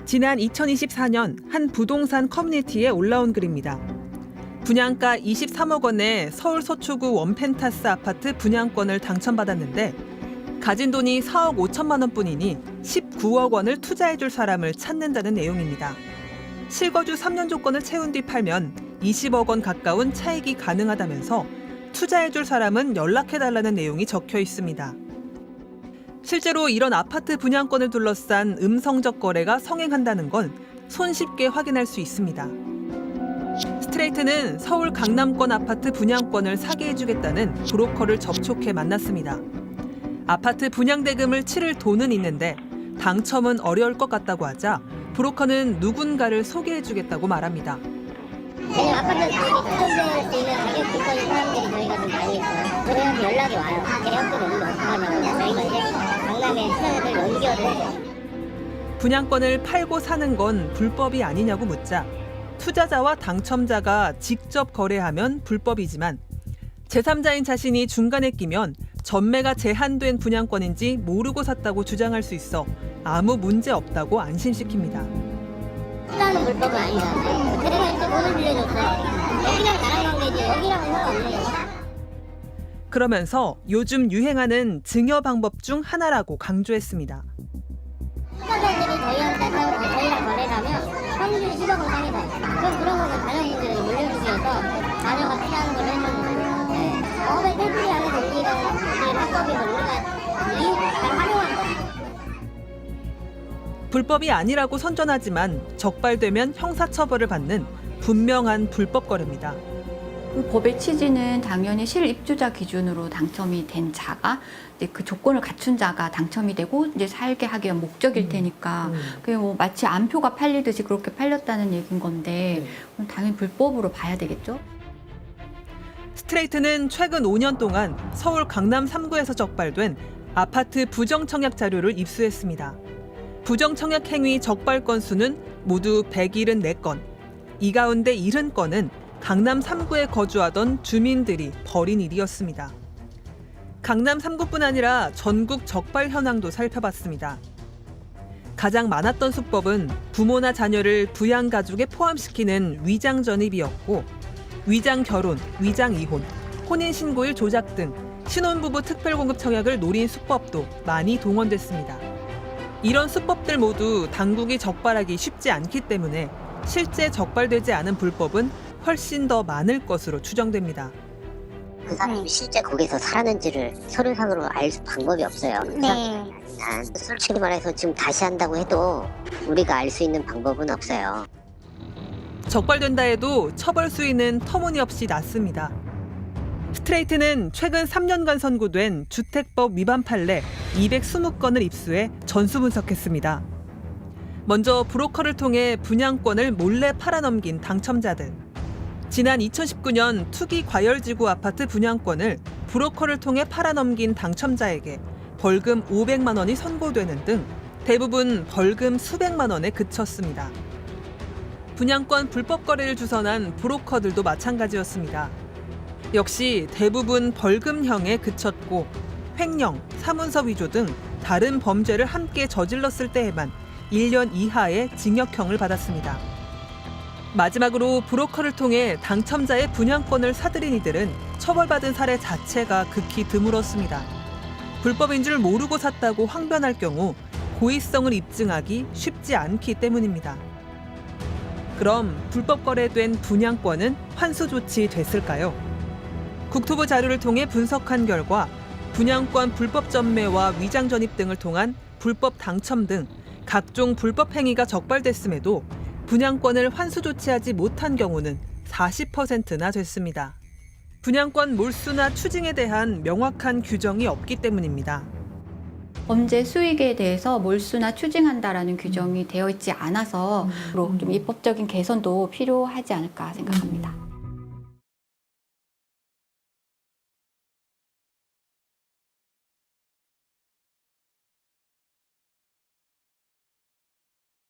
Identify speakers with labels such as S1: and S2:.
S1: 지난 2024년 한 부동산 커뮤니티에 올라온 글입니다. 분양가 23억 원의 서울 서초구 원펜타스 아파트 분양권을 당첨받았는데 가진 돈이 4억 5천만 원뿐이니 19억 원을 투자해줄 사람을 찾는다는 내용입니다. 실거주 3년 조건을 채운 뒤 팔면 20억 원 가까운 차익이 가능하다면서 투자해줄 사람은 연락해달라는 내용이 적혀 있습니다. 실제로 이런 아파트 분양권을 둘러싼 음성적 거래가 성행한다는 건 손쉽게 확인할 수 있습니다. 스트레이트는 서울 강남권 아파트 분양권을 사게 해주겠다는 브로커를 접촉해 만났습니다. 아파트 분양대금을 치를 돈은 있는데 당첨은 어려울 것 같다고 하자 브로커는 누군가를 소개해주겠다고 말합니다.
S2: 왜냐면 아파트 당첨될 수 있는 가격 조건인 사람들이 저희가 좀 많이 있어요. 저희한테 연락이 와요. 계약금이 없는데 어떡하냐고. 저희가 이제 강남에 시설을 연결을.
S1: 분양권을 팔고 사는 건 불법이 아니냐고 묻자 투자자와 당첨자가 직접 거래하면 불법이지만 제3자인 자신이 중간에 끼면 전매가 제한된 분양권인지 모르고 샀다고 주장할 수 있어 아무 문제 없다고 안심시킵니다.
S2: 일단은 불법은 아니잖아요. 그래서 이제 돈을 빌려줬어. 여기랑 나랑 관계지 여기랑은 상관없네요.
S1: 그러면서 요즘 유행하는 증여 방법 중 하나라고 강조했습니다.
S2: 투자자들이 저희랑 거래를 하면 평균 10억은 상이다. 그럼 그런 거는 당연히 이제 물려주기 위해서 자녀가 필요한 걸 해주는 거예요. 네. 법의 테두리 안에서 우리가 합법인 걸 우리가 잘 활용한 거예요.
S1: 불법이 아니라고 선전하지만 적발되면 형사처벌을 받는 분명한 불법 거래입니다.
S3: 법의 취지는 당연히 실입주자 기준으로 당첨이 된 자가 이제 그 조건을 갖춘 자가 당첨이 되고 이제 살게 하기 위한 목적일 테니까 그게 뭐 마치 안표가 팔리듯이 그렇게 팔렸다는 얘기인 건데 당연히 불법으로 봐야 되겠죠.
S1: 스트레이트는 최근 5년 동안 서울 강남 3구에서 적발된 아파트 부정청약 자료를 입수했습니다. 부정청약 행위 적발 건수는 모두 174건. 이 가운데 70건은 강남 3구에 거주하던 주민들이 벌인 일이었습니다. 강남 3구뿐 아니라 전국 적발 현황도 살펴봤습니다. 가장 많았던 수법은 부모나 자녀를 부양가족에 포함시키는 위장전입이었고 위장결혼, 위장이혼, 혼인신고일 조작 등 신혼부부 특별공급 청약을 노린 수법도 많이 동원됐습니다. 이런 수법들 모두 당국이 적발하기 쉽지 않기 때문에 실제 적발되지 않은 불법은 훨씬 더 많을 것으로 추정됩니다.
S4: 그 사람이 실제 거기서 살았는지를 서류상으로 알 방법이 없어요.
S2: 네.
S4: 솔직히 말해서 지금 다시 한다고 해도 우리가 알 수 있는 방법은 없어요.
S1: 적발된다 해도 처벌 수위는 터무니없이 낮습니다. 스트레이트는 최근 3년간 선고된 주택법 위반 판례 220건을 입수해 전수 분석했습니다. 먼저 브로커를 통해 분양권을 몰래 팔아넘긴 당첨자들. 지난 2019년 투기 과열지구 아파트 분양권을 브로커를 통해 팔아넘긴 당첨자에게 벌금 500만 원이 선고되는 등 대부분 벌금 수백만 원에 그쳤습니다. 분양권 불법 거래를 주선한 브로커들도 마찬가지였습니다. 역시 대부분 벌금형에 그쳤고 횡령, 사문서 위조 등 다른 범죄를 함께 저질렀을 때에만 1년 이하의 징역형을 받았습니다. 마지막으로 브로커를 통해 당첨자의 분양권을 사들인 이들은 처벌받은 사례 자체가 극히 드물었습니다. 불법인 줄 모르고 샀다고 항변할 경우 고의성을 입증하기 쉽지 않기 때문입니다. 그럼 불법 거래된 분양권은 환수 조치됐을까요? 국토부 자료를 통해 분석한 결과 분양권 불법 전매와 위장 전입 등을 통한 불법 당첨 등 각종 불법 행위가 적발됐음에도 분양권을 환수 조치하지 못한 경우는 40%나 됐습니다. 분양권 몰수나 추징에 대한 명확한 규정이 없기 때문입니다.
S3: 범죄 수익에 대해서 몰수나 추징한다라는 규정이 되어 있지 않아서 좀 입법적인 개선도 필요하지 않을까 생각합니다.